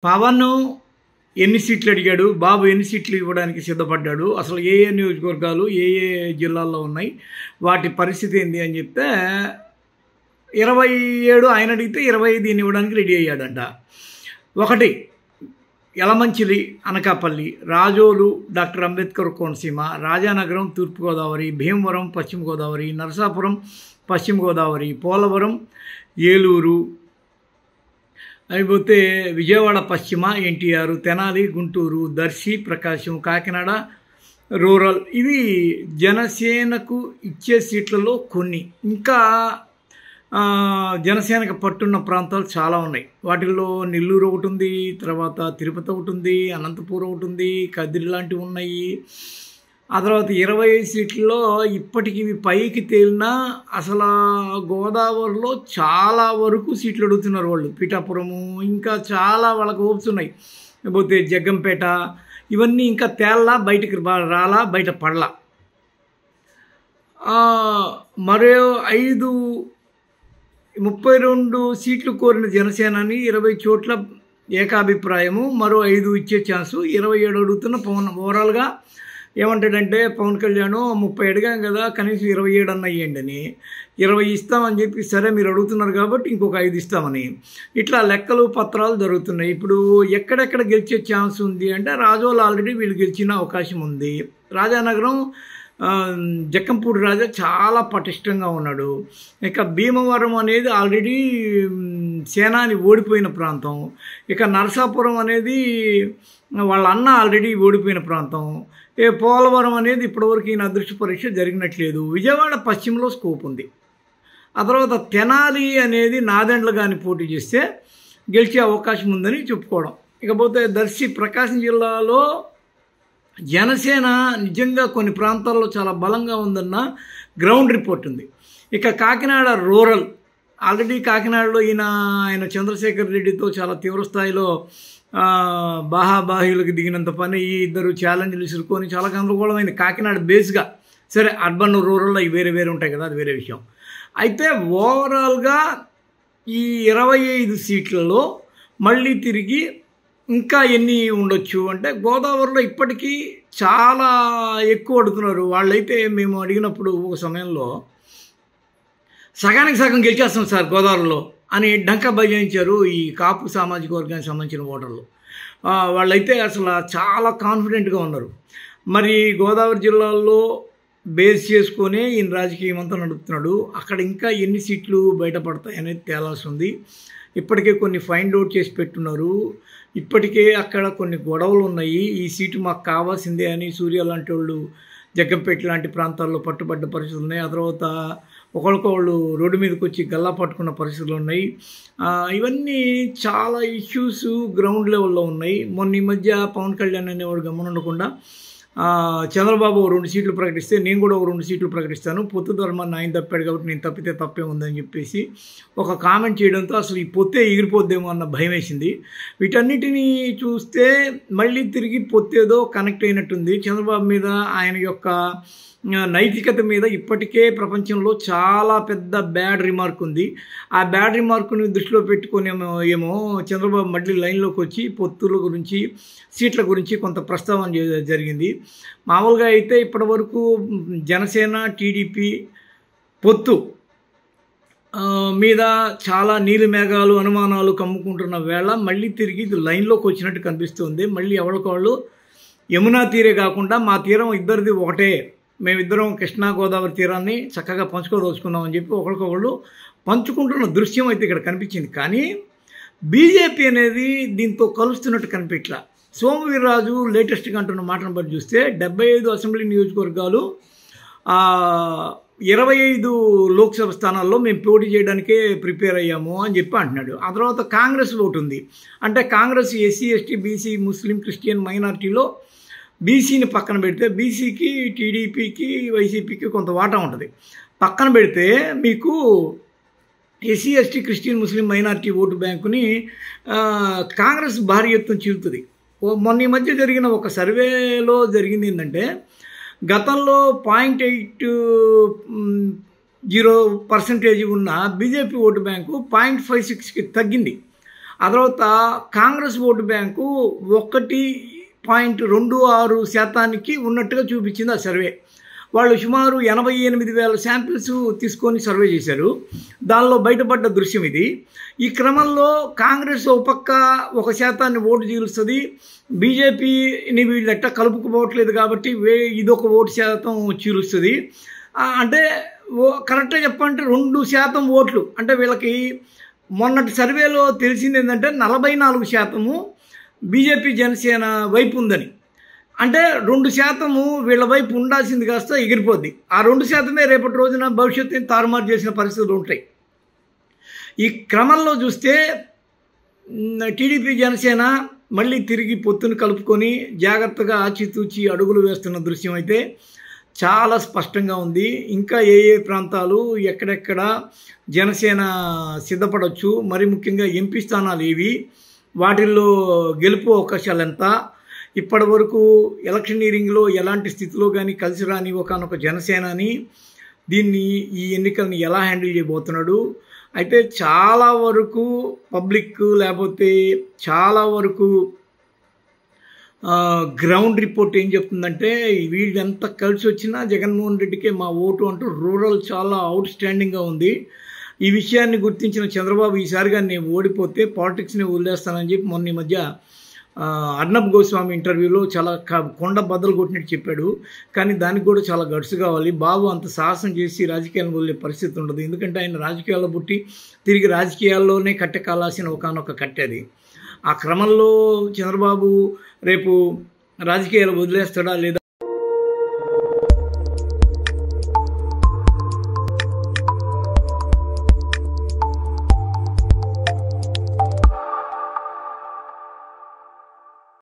పవన్ ఎన్ని సీట్లు అడిగాడు, బాబు ఎన్ని సీట్లు ఇవ్వడానికి సిద్ధపడ్డాడు, అసలు ఏ ఏ నియోజకవర్గాలు ఏ ఏ జిల్లాల్లో ఉన్నాయి, వాటి పరిస్థితి ఏంది అని చెప్తే 27 ఆయన అడిగితే 25 ఇవ్వడానికి రెడీ అయ్యాడంట. ఒకటి యలమంచిలి అనకాపల్లి, రాజోలు డాక్టర్ అంబేద్కర్ కోనసీమ, రాజానగరం తూర్పుగోదావరి, భీమవరం పశ్చిమ గోదావరి, నరసాపురం పశ్చిమ గోదావరి, పోలవరం ఏలూరు, అయిపోతే విజయవాడ పశ్చిమ ఎన్టీఆర్, తెనాలి గుంటూరు, దర్శి ప్రకాశం, కాకినాడ రూరల్. ఇవి జనసేనకు ఇచ్చే సీట్లలో కొన్ని. ఇంకా జనసేనకు పట్టున్న ప్రాంతాలు చాలా ఉన్నాయి. వాటిల్లో నెల్లూరు ఒకటి ఉంది, తర్వాత తిరుపతి ఒకటి ఉంది, అనంతపురం ఒకటి ఉంది, కదిరి లాంటివి ఉన్నాయి. ఆ తర్వాత 25 సీట్లలో ఇప్పటికి ఇవి పైకి తేలినా అసలు గోదావరిలో చాలా వరకు సీట్లు అడుగుతున్నారు వాళ్ళు. పిఠాపురము ఇంకా చాలా వాళ్ళకు హోప్స్ ఉన్నాయి. లేకపోతే జగ్గంపేట ఇవన్నీ ఇంకా తేల్లా, బయటికి రాలా, బయట పడలా. మరో 32 సీట్లు కోరిన జనసేనని 20 చోట్ల ఏకాభిప్రాయము, మరో 5 ఇచ్చే ఛాన్సు. 27 అడుగుతున్న పవన్. ఓవరాల్గా ఏమంటాడంటే పవన్ కళ్యాణ్ 30 అడిగాం కదా, కనీసం 27 అన్న ఇవ్వండి అని. 20 ఇస్తామని చెప్పి, సరే మీరు అడుగుతున్నారు కాబట్టి ఇంకొక 5 ఇస్తామని. ఇట్లా లెక్కలు పత్రాలు జరుగుతున్నాయి. ఇప్పుడు ఎక్కడెక్కడ గెలిచే ఛాన్స్ ఉంది అంటే రాజోలు ఆల్రెడీ వీళ్ళు గెలిచిన అవకాశం ఉంది. రాజానగరం జక్కంపూడి రాజా చాలా పటిష్టంగా ఉన్నాడు. ఇక భీమవరం అనేది ఆల్రెడీ సేనాని ఓడిపోయిన ప్రాంతం. ఇక నరసాపురం అనేది వాళ్ళ అన్న ఆల్రెడీ ఓడిపోయిన ప్రాంతం. పోలవరం అనేది ఇప్పటివరకు ఈయన అదృష్ట పరీక్ష జరిగినట్లేదు. విజయవాడ పశ్చిమలో స్కోప్ ఉంది. ఆ తర్వాత తెనాలి అనేది నాదెండ్ల కానీ పోటీ చేస్తే గెలిచే అవకాశం ఉందని చెప్పుకోవడం. ఇకపోతే దర్శి ప్రకాశం జిల్లాలో జనసేన నిజంగా కొన్ని ప్రాంతాల్లో చాలా బలంగా ఉందన్న గ్రౌండ్ రిపోర్ట్ ఉంది. ఇక కాకినాడ రూరల్ ఆల్రెడీ కాకినాడలో ఆయన చంద్రశేఖర్ రెడ్డితో చాలా తీవ్రస్థాయిలో బాహాబాహీలకు దిగినంత పని ఈ ఇద్దరు ఛాలెంజ్లు విసురుకొని చాలా గందరగోళమైంది కాకినాడ బేస్గా. సరే అర్బన్ రూరల్లో అవి వేరే వేరే ఉంటాయి కదా, అది వేరే విషయం. అయితే ఓవరాల్గా ఈ 25 సీట్లలో మళ్ళీ తిరిగి ఇంకా ఎన్ని ఉండొచ్చు అంటే గోదావరిలో ఇప్పటికీ చాలా ఎక్కువ అడుగుతున్నారు. వాళ్ళైతే మేము అడిగినప్పుడు ఒక సమయంలో సగానికి సగం గెలిచేస్తాం సార్ గోదావరిలో అని డంకా బజాయించారు ఈ కాపు సామాజిక వర్గానికి సంబంధించిన ఓటర్లు. వాళ్ళైతే అసలు చాలా కాన్ఫిడెంట్గా ఉన్నారు. మరి గోదావరి జిల్లాల్లో బేస్ చేసుకొని ఈయన రాజకీయం అంతా నడుపుతున్నాడు. అక్కడ ఇంకా ఎన్ని సీట్లు బయటపడతాయి అనేది తేలాల్సి ఉంది. ఇప్పటికే కొన్ని ఫైండ్ అవుట్ చేసి పెట్టున్నారు. ఇప్పటికే అక్కడ కొన్ని గొడవలు ఉన్నాయి. ఈ సీటు మాకు కావాల్సిందే అని సూర్య లాంటి వాళ్ళు జగ్గంపేట లాంటి ప్రాంతాల్లో పట్టుబడ్డ పరిస్థితులు ఉన్నాయి. ఆ తర్వాత ఒకరికొకళ్ళు రోడ్డు మీదకి వచ్చి గల్లా పట్టుకున్న పరిస్థితులు ఉన్నాయి. ఇవన్నీ చాలా ఇష్యూస్ గ్రౌండ్ లెవెల్లో ఉన్నాయి. మొన్న ఈ మధ్య పవన్ కళ్యాణ్ అనేవాడు గమనుండకుండా చంద్రబాబు 2 సీట్లు ప్రకటిస్తే నేను కూడా 2 సీట్లు ప్రకటిస్తాను, పొత్తు ధర్మాన్ని ఆయన తప్పాడు కాబట్టి నేను తప్పితే తప్పే ఉందని చెప్పేసి ఒక కామెంట్ చేయడంతో అసలు ఈ పొత్తే ఎగిరిపోద్దేమో అన్న భయం వేసింది. వీటన్నిటినీ చూస్తే మళ్ళీ తిరిగి పొత్తేదో కనెక్ట్ అయినట్టుంది. చంద్రబాబు మీద ఆయన యొక్క నైతికత మీద ఇప్పటికే ప్రపంచంలో చాలా పెద్ద బ్యాడ్ రిమార్క్ ఉంది. ఆ బ్యాడ్ రిమార్క్ని దృష్టిలో పెట్టుకుని ఏమో చంద్రబాబు మళ్ళీ లైన్లోకి వచ్చి పొత్తుల గురించి సీట్ల గురించి కొంత ప్రస్తావన జరిగింది. మామూలుగా అయితే ఇప్పటివరకు జనసేన టీడీపీ పొత్తు మీద చాలా నీలి మేఘాలు అనుమానాలు కమ్ముకుంటున్న వేళ మళ్ళీ తిరిగి లైన్లోకి వచ్చినట్టు కనిపిస్తుంది. మళ్ళీ ఎవరికోళ్ళు యమునా తీరే కాకుండా మా తీరం ఇద్దరిది ఒకటే, మేమిద్దరం కృష్ణా గోదావరి తీరాన్ని చక్కగా పంచుకోదలుచుకున్నామని చెప్పి ఒకరికొకళ్ళు పంచుకుంటున్న దృశ్యం అయితే ఇక్కడ కనిపించింది. కానీ బీజేపీ అనేది దీంతో కలుస్తున్నట్టు కనిపించలా. సోము వీర్రాజు లేటెస్ట్గా అంటున్న మాటను బట్టి చూస్తే 75 అసెంబ్లీ నియోజకవర్గాలు 25 లోక్సభ స్థానాల్లో మేము పోటీ చేయడానికే ప్రిపేర్ అయ్యాము అని చెప్పి అంటున్నాడు. ఆ తర్వాత కాంగ్రెస్ ఓటు ఉంది. అంటే కాంగ్రెస్ ఎస్సీ ఎస్టీ బీసీ ముస్లిం క్రిస్టియన్ మైనారిటీలో బీసీని పక్కన పెడితే బీసీకి టీడీపీకి వైసీపీకి కొంత వాటా ఉంటుంది. పక్కన పెడితే మీకు ఎస్సీ ఎస్టీ క్రిస్టియన్ ముస్లిం మైనారిటీ ఓటు బ్యాంకుని కాంగ్రెస్ భారీ ఎత్తున చీలుతుంది. మొన్న ఈ మధ్య జరిగిన ఒక సర్వేలో జరిగింది ఏంటంటే గతంలో 0.80% ఉన్న బీజేపీ ఓటు బ్యాంకు 0.56కి తగ్గింది. ఆ తర్వాత కాంగ్రెస్ ఓటు బ్యాంకు 1.26% ఉన్నట్టుగా చూపించింది ఆ సర్వే. వాళ్ళు సుమారు 88,000 శాంపిల్స్ తీసుకొని సర్వే చేశారు. దానిలో బయటపడ్డ దృశ్యం ఇది. ఈ క్రమంలో కాంగ్రెస్ ఒక పక్క 1% ఓటు చీలుస్తుంది, బీజేపీని వీళ్ళెట్ట కలుపుకుపోవట్లేదు కాబట్టి ఇదొక ఓటు శాతం చీలుస్తుంది. అంటే కరెక్ట్గా చెప్పాలంటే 2% ఓట్లు. అంటే వీళ్ళకి మొన్నటి సర్వేలో తెలిసింది ఏంటంటే 44% బీజేపీ జనసేన వైపు ఉందని. అంటే 2% వీళ్ళ వైపు ఉండాల్సింది కాస్త ఎగిరిపోద్ది. ఆ 2% రేపటి రోజున భవిష్యత్తుని తారుమారు చేసిన పరిస్థితులు ఉంటాయి. ఈ క్రమంలో చూస్తే టీడీపీ జనసేన మళ్ళీ తిరిగి పొత్తును కలుపుకొని జాగ్రత్తగా ఆచితూచి అడుగులు వేస్తున్న దృశ్యం అయితే చాలా స్పష్టంగా ఉంది. ఇంకా ఏ ప్రాంతాలు ఎక్కడెక్కడ జనసేన సిద్ధపడవచ్చు, మరి ముఖ్యంగా ఎంపీ స్థానాలు ఏవి, వాటిల్లో గెలుపు అవకాశాలు ఎంత, ఇప్పటి వరకు ఎలక్షనీరింగ్లో ఎలాంటి స్థితిలో కానీ కలిసి రాని ఒకనొక జనసేనని ఈ ఎన్నికలను ఎలా హ్యాండిల్ చేయబోతున్నాడు. అయితే చాలా వరకు పబ్లిక్ లేకపోతే చాలా వరకు గ్రౌండ్ రిపోర్ట్ ఏం చెప్తుందంటే వీళ్ళు ఎంత కలిసి వచ్చినా జగన్మోహన్ రెడ్డికే మా ఓటు అంటూ రూరల్ చాలా అవుట్ స్టాండింగ్గా ఉంది. ఈ విషయాన్ని గుర్తించిన చంద్రబాబు ఈసారిగా నేను ఓడిపోతే పాలిటిక్స్ని వదిలేస్తానని చెప్పి మొన్న ఈ మధ్య అర్నబ్ గోస్వామి ఇంటర్వ్యూలో చాలా కొండ బద్దలు కొట్టినట్టు చెప్పాడు. కానీ దానికి కూడా చాలా గడుసు కావాలి. బాబు అంత సాహసం చేసి రాజకీయాలను వదిలే పరిస్థితి ఉండదు. ఎందుకంటే ఆయన రాజకీయాల్లో పుట్టి తిరిగి రాజకీయాల్లోనే కట్టె కాలాల్సిన ఒకనొక కట్టేది. ఆ క్రమంలో చంద్రబాబు రేపు రాజకీయాలు వదిలేస్తాడా లేదా